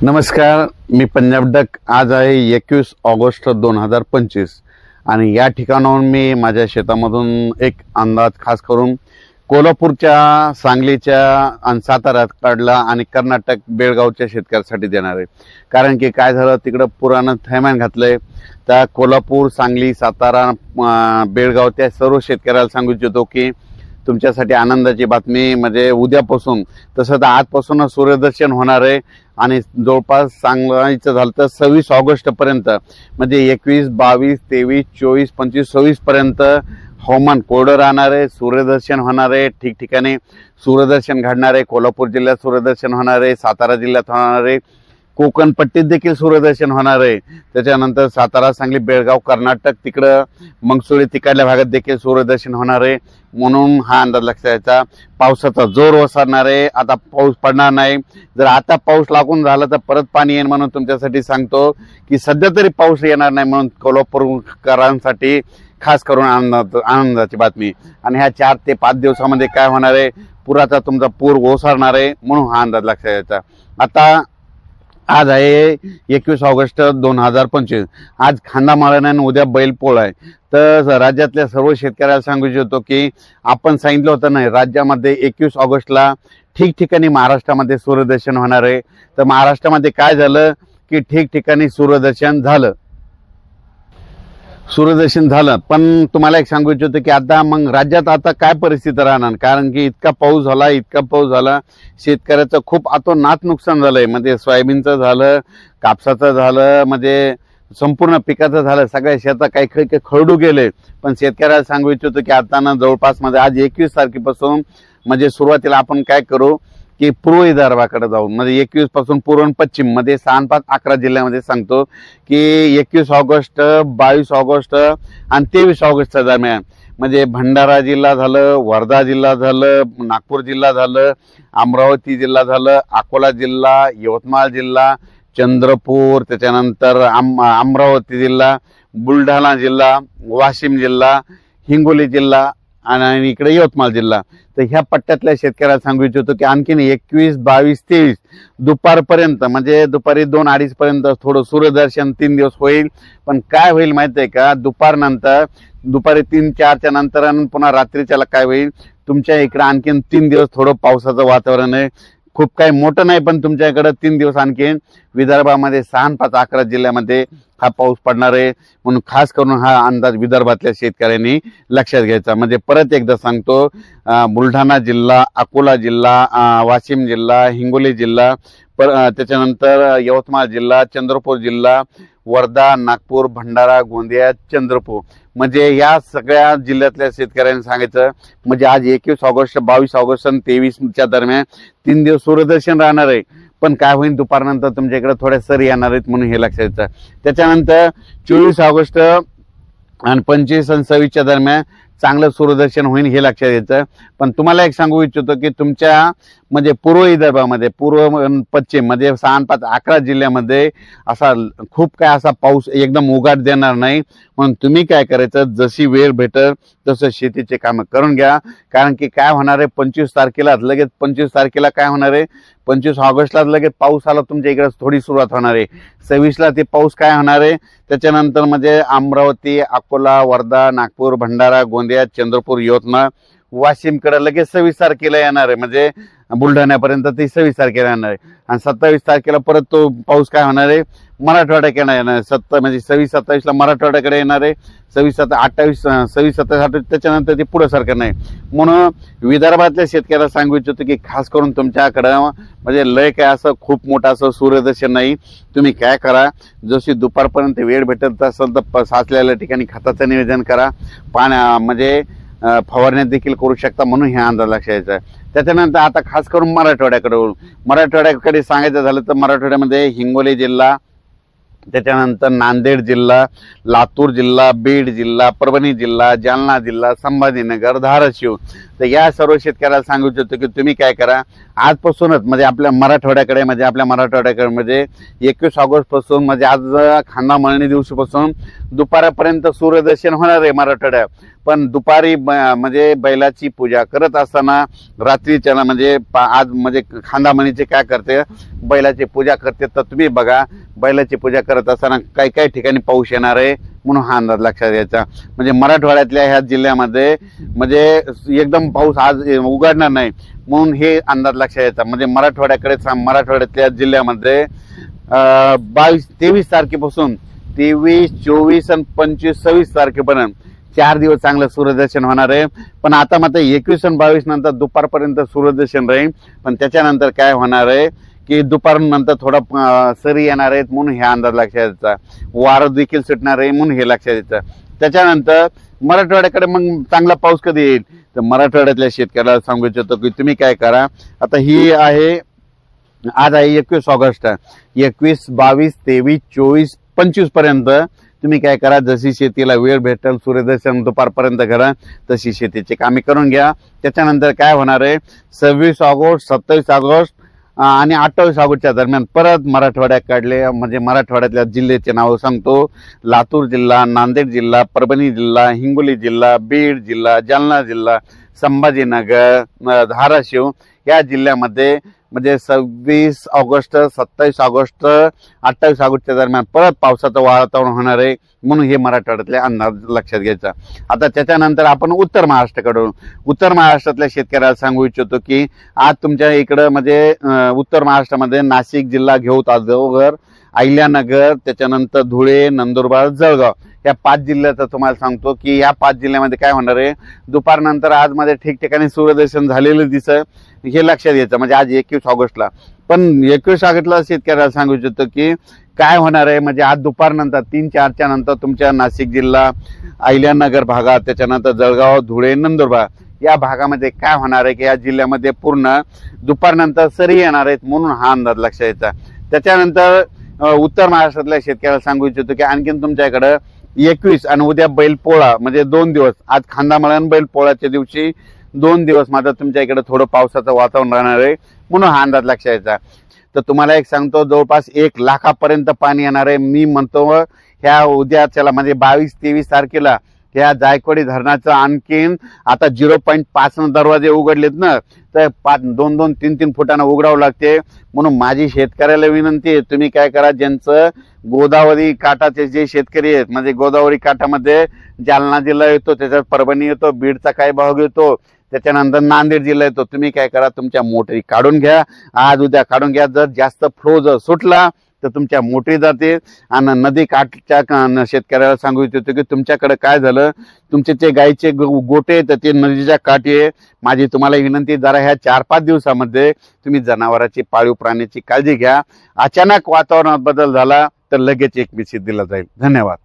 नमस्कार, मी पंजाब डक। आज आहे 21 ऑगस्ट 2025 आणि या ठिकाणाहून मी माझ्या शेतामधून एक अंदाज खास करून कोल्हापूरच्या, सांगलीच्या आणि साताऱ्यात काढला आणि कर्नाटक बेळगावच्या शेतकऱ्यांसाठी देणार आहे। कारण की काय झालं, तिकडं पुरानं थैमान घातलंय। त्या कोल्हापूर, सांगली, सातारा, बेळगाव त्या सर्व शेतकऱ्याला सांगू इच्छितो की तुमच्यासाठी आनंदाची बातमी म्हणजे उद्यापासून तसं तर आजपासून सूर्यदर्शन होणार आहे आणि जवळपास सांगायचं झालं तर 26 ऑगस्ट पर्यंत म्हणजे 21, 22, 23, 24, 25, 26 पर्यंत हवामान कोरडं राहणार आहे। सूर्यदर्शन होणार आहे, ठिकठिकाणी सूर्यदर्शन घडणार आहे। कोल्हापूर जिल्ह्यात सूर्यदर्शन होणार आहे, सातारा जिल्ह्यात होणार आहे, कोकण पट्टीत देखील सूर्यदर्शन होणार आहे। त्याच्यानंतर सातारा, सांगली, बेळगाव, कर्नाटक तिकडं मंगसुळी तिकडल्या भागात देखील सूर्यदर्शन होणार आहे। म्हणून हा अंदाज लक्षात घ्यायचा। पावसाचा जोर ओसरणार आहे, आता पाऊस पडणार नाही। जर आता पाऊस लागून झाला तर परत पाणी येईल, म्हणून तुमच्यासाठी सांगतो की सध्या तरी पाऊस येणार नाही। म्हणून कोल्हापूरकरांसाठी खास करून आनंदाची बातमी। आणि ह्या 4 ते 5 दिवसामध्ये काय होणार आहे, पुराचा तुमचा पूर ओसरणार आहे, म्हणून हा अंदाज लक्षात घ्यायचा। आता आज आहे 21 ऑगस्ट 2025। आज खांदा माळण आणि उद्या बैलपोळ आहे। तर राज्यातल्या सर्व शेतकऱ्याला सांगू इच्छितो की आपण सांगितलं होतं नाही, राज्यामध्ये 21 ऑगस्टला ठिकठिकाणी महाराष्ट्रामध्ये सूर्यदर्शन होणार आहे। तर महाराष्ट्रामध्ये काय झालं की ठिकठिकाणी सूर्यदर्शन झालं। पण तुम्हाला एक सांगू इच्छितो की आता मग राज्यात आता काय परिस्थिती राहणार, कारण की इतका पाऊस झाला, शेतकऱ्याचं खूप अतोनात नुकसान झालंय। म्हणजे सोयाबीनचं झालं, कापसाचं झालं, म्हणजे संपूर्ण पिकाचं झालं, सगळ्या शेतात काही खरडू गेले। पण शेतकऱ्याला सांगू इच्छितो की आता ना जवळपास मध्ये आज 21 तारखेपासून म्हणजे सुरुवातीला आपण काय करू की पूर्व विदर्भाकडे जाऊ, म्हणजे 21 पासून पूर्व पश्चिम मध्ये 6, 5, 11 जिल्ह्यामध्ये सांगतो की 21 ऑगस्ट, 22 ऑगस्ट आणि 23 ऑगस्टच्या दरम्यान म्हणजे भंडारा जिल्हा झालं, वर्धा जिल्हा झालं, नागपूर जिल्हा झालं, अमरावती जिल्हा झालं, अकोला जिल्हा, यवतमाळ जिल्हा, चंद्रपूर, त्याच्यानंतर अमरावती जिल्हा, बुलढाणा जिल्हा, वाशिम जिल्हा, हिंगोली जिल्हा आणि इकडे यवतमाळ जिल्हा। तर ह्या पट्ट्यातल्या शेतकऱ्याला सांगू इच्छितो की आणखीन 21, 22, 23 दुपारपर्यंत म्हणजे दुपारी 2-2:30 पर्यंत थोडं सूर्यदर्शन 3 दिवस होईल। पण काय होईल माहिती आहे का, दुपारी 3-4च्या नंतर पुन्हा रात्रीच्याला काय होईल, तुमच्या इकडे आणखीन 3 दिवस थोडं पावसाचं वातावरण आहे। खूप काही मोठं नाही, पण तुमच्या इकडे 3 दिवस आणखीन विदर्भामध्ये 6, 5, 11 जिल्ह्यामध्ये हा पाऊस पडणार आहे। म्हणून खास करून हा अंदाज विदर्भातल्या शेतकऱ्यांनी लक्षात घ्यायचा। म्हणजे परत एकदा सांगतो, बुलढाणा जिल्हा, अकोला जिल्हा, वाशिम जिल्हा, हिंगोली जिल्हा, त्याच्यानंतर यवतमाळ जिल्हा, चंद्रपूर जिल्हा, वर्धा, नागपूर, भंडारा, गोंदिया, चंद्रपूर म्हणजे या सगळ्या जिल्ह्यातल्या शेतकऱ्यांनी सांगायचं म्हणजे आज 21 ऑगस्ट, 22 ऑगस्ट आणि 23च्या दरम्यान 3 दिवस सूर्यदर्शन राहणार आहे। पण काय होईल, दुपारनंतर तुमच्या इकडे थोड्या सरी येणार आहेत, म्हणून हे लक्षात घ्यायचं। त्याच्यानंतर 24 ऑगस्ट आणि 25 आणि 26च्या दरम्यान चांगलं सूर्यदर्शन होईल, हे लक्षात घ्यायचं। पण तुम्हाला एक सांगू इच्छितो की तुमच्या म्हणजे पूर्व विदर्भामध्ये, पूर्व पश्चिम म्हणजे 6, 5, 11 जिल्ह्यामध्ये असा खूप काय असा पाऊस एकदम उघाड देणार नाही। म्हणून तुम्ही काय करायचं, जशी वेळ भेटेल तसं शेतीचे कामं करून घ्या। कारण की काय होणार आहे, 25 तारखेला काय होणार आहे, 25 ऑगस्टला लगेच पावसाला तुमच्या इकडे थोडी सुरुवात होणार आहे। 26ला ते पाऊस काय होणार आहे, त्याच्यानंतर म्हणजे अमरावती, अकोला, वर्धा, नागपूर, भंडारा, गोंदिया, चंद्रपूर, यवतमाळ, वाशिमकडे लगेच 26 तारखेला येणार आहे। म्हणजे बुलढाण्यापर्यंत ते 26 तारखेला येणार आहे। आणि 27 तारखेला परत तो पाऊस काय होणार आहे, मराठवाड्याकडे येणार आहे। म्हणजे 26-27ला मराठवाड्याकडे येणार आहे, 26-27 त्याच्यानंतर ते पुढे सरकार नाही। म्हणून विदर्भातल्या शेतकऱ्याला सांगू इच्छितो की खास करून तुमच्याकडं म्हणजे लय काय असं खूप मोठं असं सूर्यदर्शन नाही। तुम्ही काय करा, जशी दुपारपर्यंत वेळ भेटत असेल तर साचलेल्या ठिकाणी खताचं नियोजन करा, म्हणजे फवारण्यात देखील करू शकता, म्हणून हे अंदाज लक्षात घ्यायचा आहे। त्याच्यानंतर आता खास करून मराठवाड्याकडे सांगायचं झालं तर मराठवाड्यामध्ये हिंगोली जिल्हा, त्याच्यानंतर नांदेड जिल्हा, लातूर जिल्हा, बीड जिल्हा, परभणी जिल्हा, जालना जिल्हा, संभाजीनगर, धाराशिव तर या सर्व शेतकऱ्याला सांगू इच्छितो की तुम्ही काय करा, आजपासूनच म्हणजे आपल्या मराठवाड्याकडे म्हणजे 21 ऑगस्ट पासून म्हणजे आज खांदा मळणी दिवशीपासून दुपारपर्यंत सूर्यदर्शन होणार आहे मराठवाड्यात। पण दुपारी म्हणजे बैलाची पूजा करत असताना रात्रीच्या म्हणजे आज म्हणजे खांदा मळणीचे काय करते, बैलाची पूजा करते। तर तुम्ही बघा बैलाची पूजा करत असताना काही काही ठिकाणी पाऊस येणार आहे म्हणून हा अंदाज लक्षात घ्यायचा। म्हणजे मराठवाड्यातल्या ह्या जिल्ह्यामध्ये म्हणजे एकदम पाऊस आज उघडणार नाही म्हणून हे अंदाज लक्षात घ्यायचा। म्हणजे मराठवाड्यातल्या जिल्ह्यामध्ये 23 तारखेपासून 23, 24 आणि 25, 26 तारखेपर्यंत 4 दिवस चांगलं सूर्यदर्शन होणार आहे। पण आता मात्र 21 आणि 22 नंतर दुपारपर्यंत सूर्यदर्शन राहील, पण त्याच्यानंतर काय होणार आहे की दुपारनंतर थोडा सरी येणार आहेत म्हणून हे अंदाज लक्षात द्यायचा। वारं देखील सुटणार आहे म्हणून हे लक्षात द्यायचं। त्याच्यानंतर मराठवाड्याकडे मग चांगला पाऊस कधी येईल, तर मराठवाड्यातल्या शेतकऱ्याला सांगू इच्छितो की तुम्ही काय करा, आता ही आहे आज आहे 21 ऑगस्ट, 21, 22, 23, 24, 25 पर्यंत तुम्ही काय करा, जशी शेतीला वेळ भेटेल सूर्यदर्शन दुपारपर्यंत करा तशी शेतीची कामे करून घ्या। त्याच्यानंतर काय होणार आहे 26 ऑगस्ट, 27 ऑगस्ट आणि 28 ऑगस्टच्या दरम्यान परत मराठवाड्याकडले म्हणजे मराठवाड्यातल्या जिल्ह्याचे नाव सांगतो, लातूर जिल्हा, नांदेड जिल्हा, परभणी जिल्हा, हिंगोली जिल्हा, बीड जिल्हा, जालना जिल्हा, संभाजीनगर, धाराशिव या जिल्ह्यामध्ये म्हणजे 26 ऑगस्ट, 27 ऑगस्ट, 28 ऑगस्टच्या दरम्यान परत पावसाचं वातावरण होणार आहे म्हणून हे मराठवाड्यातले अंदाज लक्षात घ्यायचा। आता त्याच्यानंतर आपण उत्तर महाराष्ट्रातल्या शेतकऱ्याला सांगू इच्छितो की आज तुमच्या इकडं म्हणजे उत्तर महाराष्ट्रामध्ये नाशिक जिल्हा, घेऊ तासगाव, अहिल्यानगर, त्याच्यानंतर धुळे, नंदुरबार, जळगाव या 5 जिल्ह्याचं तुम्हाला सांगतो की या 5 जिल्ह्यामध्ये काय होणार आहे, दुपारनंतर आज मध्ये ठिकठिकाणी सूर्यदर्शन झालेलं दिसतं हे लक्षात घ्यायचं। म्हणजे आज 21 ऑगस्टला, पण 21 ऑगस्टला शेतकऱ्याला सांगू इच्छितो की काय होणार आहे, म्हणजे आज दुपारनंतर 3-4च्या नंतर तुमच्या नाशिक जिल्हा, अहिल्यानगर भागात, त्याच्यानंतर जळगाव, धुळे, नंदुरबार या भागामध्ये काय होणार आहे की या जिल्ह्यामध्ये पूर्ण दुपारनंतर सरी येणार आहेत म्हणून हा अंदाज लक्षात घ्यायचा। त्याच्यानंतर उत्तर महाराष्ट्रातल्या शेतकऱ्याला सांगू इच्छितो की आणखीन तुमच्याकडे 21 आणि उद्या बैलपोळा म्हणजे 2 दिवस, आज खांदामळण बैलपोळाच्या दिवशी 2 दिवस मात्र तुमच्या इकडे थोडं पावसाचं वातावरण राहणार आहे म्हणून हा अंदाज लक्षात घ्यायचा। तर तुम्हाला एक सांगतो जवळपास 1 लाखापर्यंत पाणी येणार आहे। मी म्हणतो ह्या उद्याच्याला म्हणजे 22-23 तारखेला ह्या जायकवाडी धरणाचं आणखीन आता 0.5 दरवाजे उघडलेत ना, तर 2-2, 3-3 फुटानं उघडावं लागते म्हणून माझी शेतकऱ्याला विनंती आहे, तुम्ही काय करा, ज्यांचं गोदावरी काठाचे जे शेतकरी आहेत म्हणजे गोदावरी काठामध्ये जालना जिल्हा येतो, त्याच्यात परभणी येतो, बीडचा काही भाग येतो, त्याच्यानंतर नांदेड जिल्हा येतो, तुम्ही काय करा तुमच्या मोटरी काढून घ्या, आज उद्या काढून घ्या। जर जास्त फ्लो जर सुटला तर तुमच्या मोटरी जाते। आणि नदी काठच्या शेतकऱ्याला सांगू इच्छितो की तुमच्याकडे काय झालं, तुमचे ते गायीचे गोटे तर ते नदीच्या काठी आहे। माझी तुम्हाला विनंती, जरा ह्या 4-5 दिवसामध्ये तुम्ही जनावरांची, पाळीव प्राण्याची काळजी घ्या। अचानक वातावरणात बदल झाला तर लगेच एक मेसेज दिला जाईल। धन्यवाद।